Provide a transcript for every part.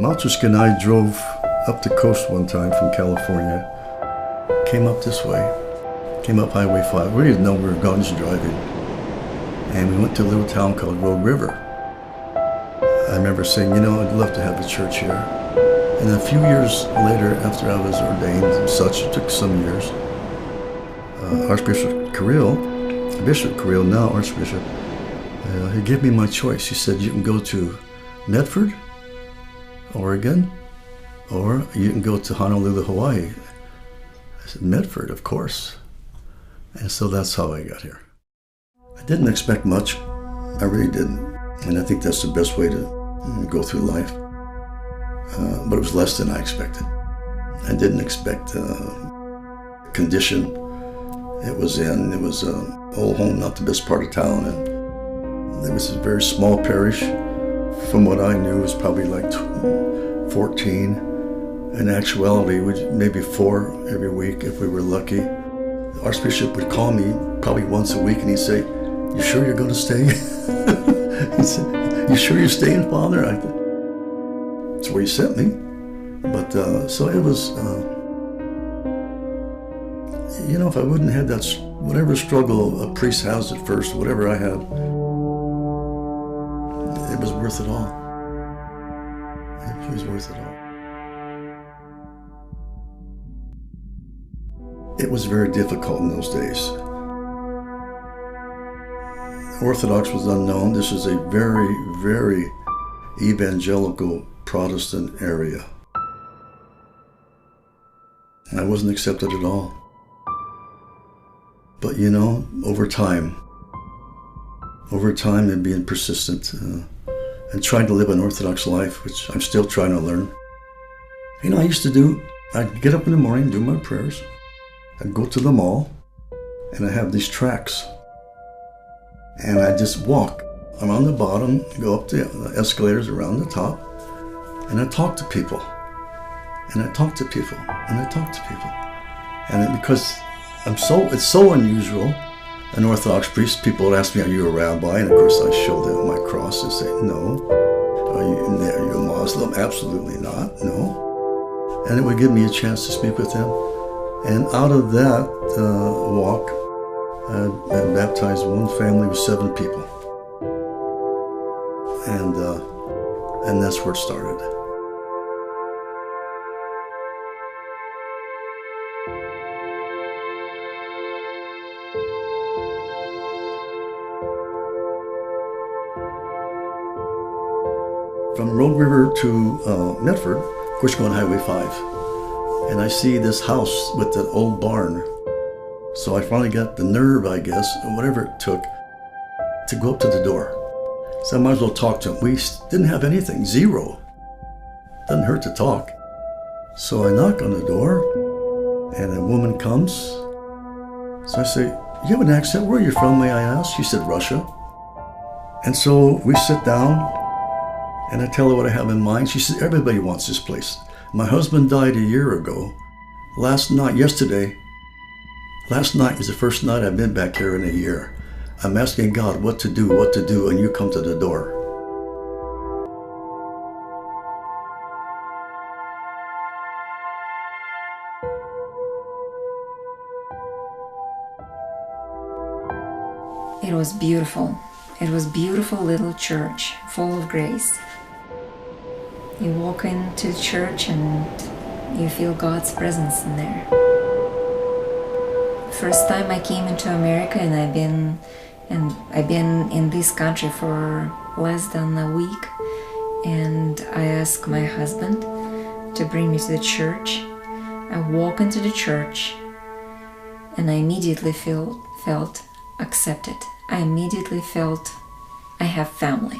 Maltushka and I drove up the coast one time from California, came up this way, came up Highway 5. We didn't know we were guns driving. And we went to a little town called Road River. I remember saying, you know, I'd love to have a church here. And a few years later, after I was ordained and such, it took some years, Archbishop Carril, Bishop Carril, now Archbishop, he gave me my choice. He said, you can go to Medford, Oregon, or you can go to Honolulu, Hawaii. I said, Medford, of course. And so that's how I got here. I didn't expect much. I really didn't. And I think that's the best way to go through life. But it was less than I expected. I didn't expect the condition it was in. It was an old home, not the best part of town. And it was a very small parish. From what I knew, it was probably like 14. In actuality, maybe 4 every week if we were lucky. The Archbishop would call me probably once a week and he'd say, you sure you're going to stay? He said, you sure you're staying, Father? That's where he sent me. But so it was, you know, if I wouldn't have that, whatever struggle a priest has at first, whatever I had, it was worth it all. It was worth it all. It was very difficult in those days. Orthodox was unknown. This is a very, very evangelical Protestant area. I wasn't accepted at all. But you know, over time and being persistent and trying to live an Orthodox life, which I'm still trying to learn. You know, I'd get up in the morning, do my prayers, I'd go to the mall, and I have these tracks. And I just walk. I'm on the bottom, go up the escalators around the top, and I talk to people. And I talk to people, and I talk to people. And because it's so unusual, an Orthodox priest, people would ask me, are you a rabbi? And of course I show them my cross and say, no. Are you a Muslim? Absolutely not, no. And it would give me a chance to speak with them. And out of that walk, I baptized one family with 7 people. And that's where it started. From Road River to Medford, of course, going Highway 5. And I see this house with the old barn. So I finally got the nerve, I guess, or whatever it took, to go up to the door. So I might as well talk to him. We didn't have anything, zero. Doesn't hurt to talk. So I knock on the door, and a woman comes. So I say, you have an accent, where are you from, may I ask? She said, Russia. And so we sit down, and I tell her what I have in mind. She said, everybody wants this place. My husband died a year ago. Last night was the first night I've been back here in a year. I'm asking God what to do, and you come to the door. It was beautiful. It was a beautiful little church, full of grace. You walk into the church and you feel God's presence in there. First time I came into America, and I've been in this country for less than a week, and I asked my husband to bring me to the church. I walk into the church, and I immediately felt accepted. I immediately felt I have family.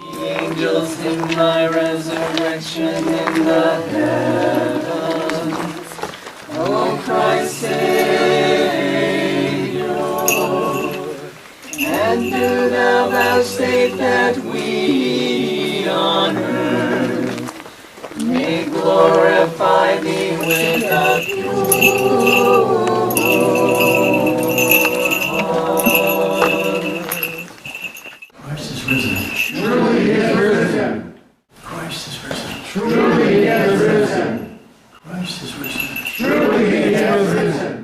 Angels in my resurrection in the heavens, O Christ Savior, and do thou vouchsafe that we on earth may glorify thee with a pure heart. is risen. Christ is risen. Truly he is risen. Christ is risen. Truly he is risen.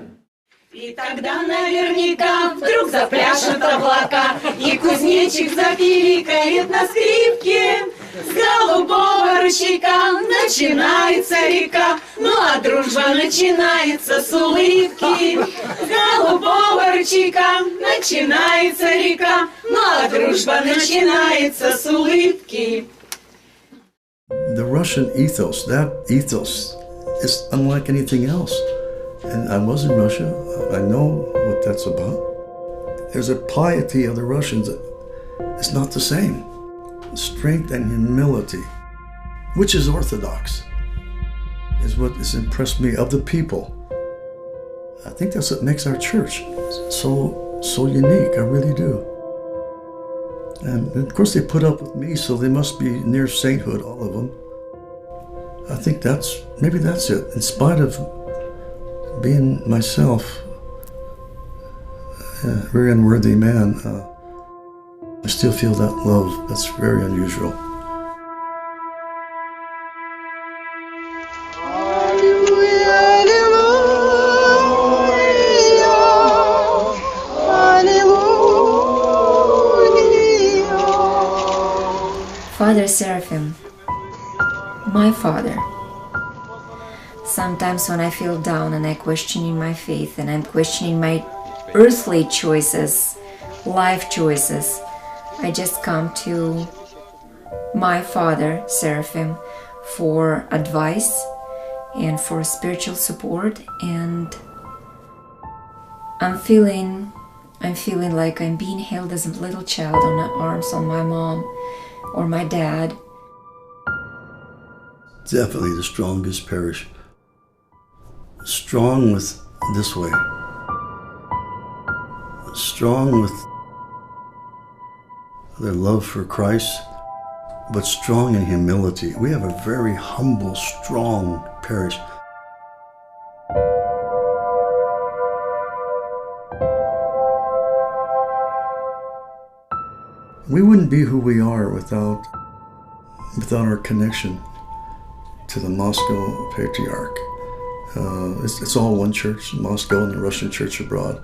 И тогда наверняка вдруг запляшут облака, и кузнечик запиликает на скрипке. С голубого ручейка начинается река, ну а дружба начинается с улыбки. С голубого ручейка начинается река, ну а дружба начинается с улыбки. The Russian ethos, that ethos is unlike anything else. And I was in Russia. I know what that's about. There's a piety of the Russians that is not the same. Strength and humility, which is orthodox, is what has impressed me of the people. I think that's what makes our church so unique. I really do. And of course they put up with me, so they must be near sainthood, all of them. I think maybe that's it. In spite of being myself a very unworthy man, I still feel that love. That's very unusual. Father Seraphim, my father. Sometimes when I feel down and I'm questioning my faith and I'm questioning my earthly choices, life choices, I just come to my father Seraphim for advice and for spiritual support, and I'm feeling like I'm being held as a little child on the arms of my mom or my dad. Definitely the strongest parish. Strong with this way. Strong with their love for Christ, but strong in humility. We have a very humble, strong parish. We wouldn't be who we are without our connection to the Moscow Patriarch. It's all one church, Moscow and the Russian church abroad.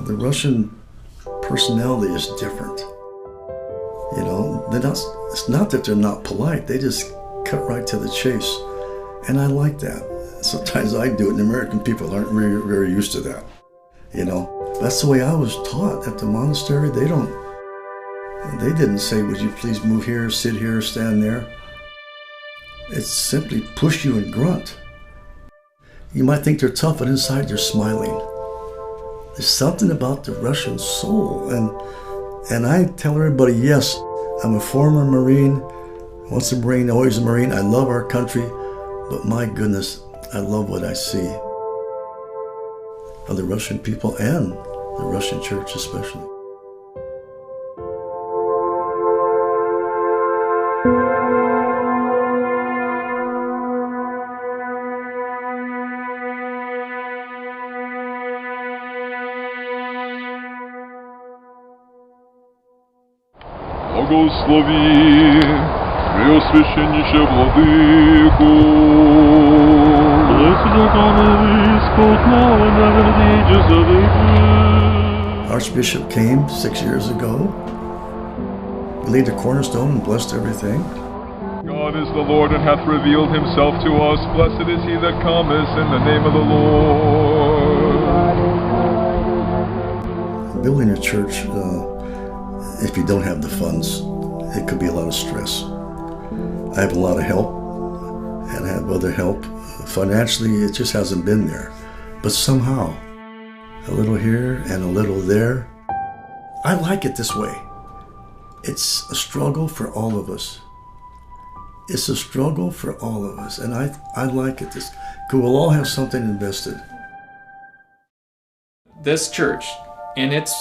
The Russian personality is different. You know, it's not that they're not polite, they just cut right to the chase. And I like that. Sometimes I do it, and American people aren't very, very used to that. You know, that's the way I was taught at the monastery. They didn't say, would you please move here, sit here, stand there. It's simply push you and grunt. You might think they're tough, but inside they're smiling. There's something about the Russian soul. And I tell everybody, yes, I'm a former Marine, once a Marine, always a Marine. I love our country, but my goodness, I love what I see of the Russian people and the Russian church especially. Благослови, Преосвященнейше Владыку. Archbishop came 6 years ago, laid the cornerstone and blessed everything. God is the Lord and hath revealed himself to us. Blessed is he that cometh in the name of the Lord. Building a church, if you don't have the funds, it could be a lot of stress. I have a lot of help and I have other help. Financially, it just hasn't been there. But somehow, a little here and a little there. I like it this way. It's a struggle for all of us. It's a struggle for all of us. And I like it this, because we'll all have something invested. This church, in its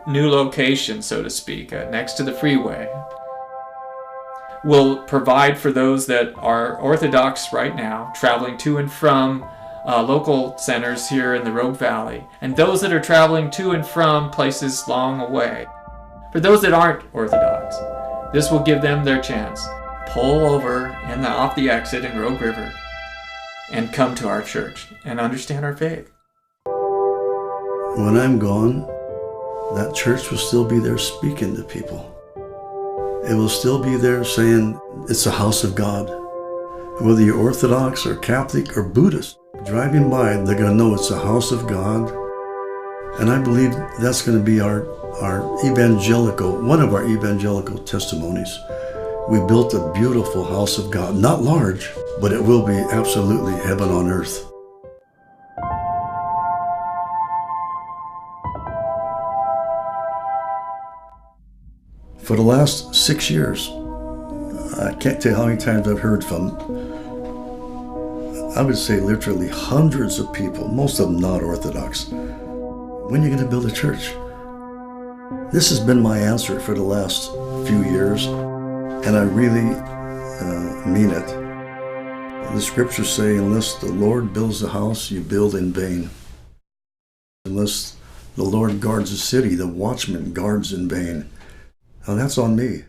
new location, so to speak, next to the freeway, will provide for those that are Orthodox right now, traveling to and from local centers here in the Rogue Valley, and those that are traveling to and from places long away. For those that aren't Orthodox, This will give them their chance. Pull over off the exit in Rogue River and come to our church and understand our faith. When I'm gone, that church will still be there speaking to people. It will still be there saying it's a house of God. Whether you're Orthodox or Catholic or Buddhist, driving by, they're going to know it's a house of God. And I believe that's going to be one of our evangelical testimonies. We built a beautiful house of God, not large, but it will be absolutely heaven on earth. For the last 6 years, I can't tell how many times I've heard from, I would say literally hundreds of people, most of them not Orthodox. When are you going to build a church? This has been my answer for the last few years, and I really mean it. The scriptures say, unless the Lord builds a house, you build in vain. Unless the Lord guards a city, the watchman guards in vain. Now that's on me.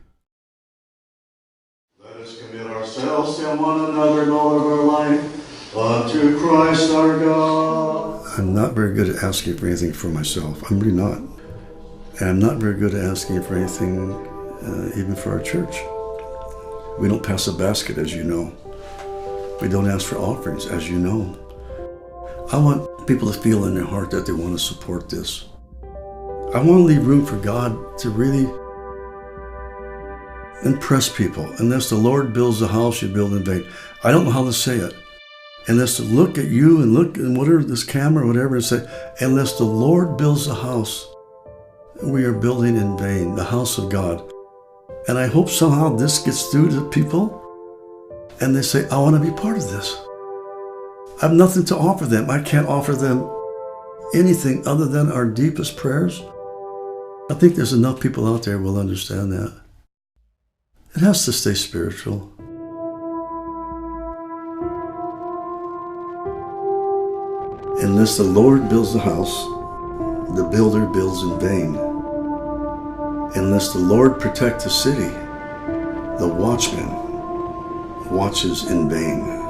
Let us commit ourselves to one another in all of our life, unto Christ our God. I'm not very good at asking for anything for myself. I'm really not. And I'm not very good at asking for anything even for our church. We don't pass a basket, as you know. We don't ask for offerings, as you know. I want people to feel in their heart that they want to support this. I want to leave room for God to really impress people. Unless the Lord builds a house, you build in vain. I don't know how to say it. Unless to look at you and look in whatever this camera or whatever and say, unless the Lord builds a house, we are building in vain, the house of God. And I hope somehow this gets through to people and they say, I want to be part of this. I have nothing to offer them. I can't offer them anything other than our deepest prayers. I think there's enough people out there who will understand that. It has to stay spiritual. Unless the Lord builds the house, the builder builds in vain. Unless the Lord protects the city, the watchman watches in vain.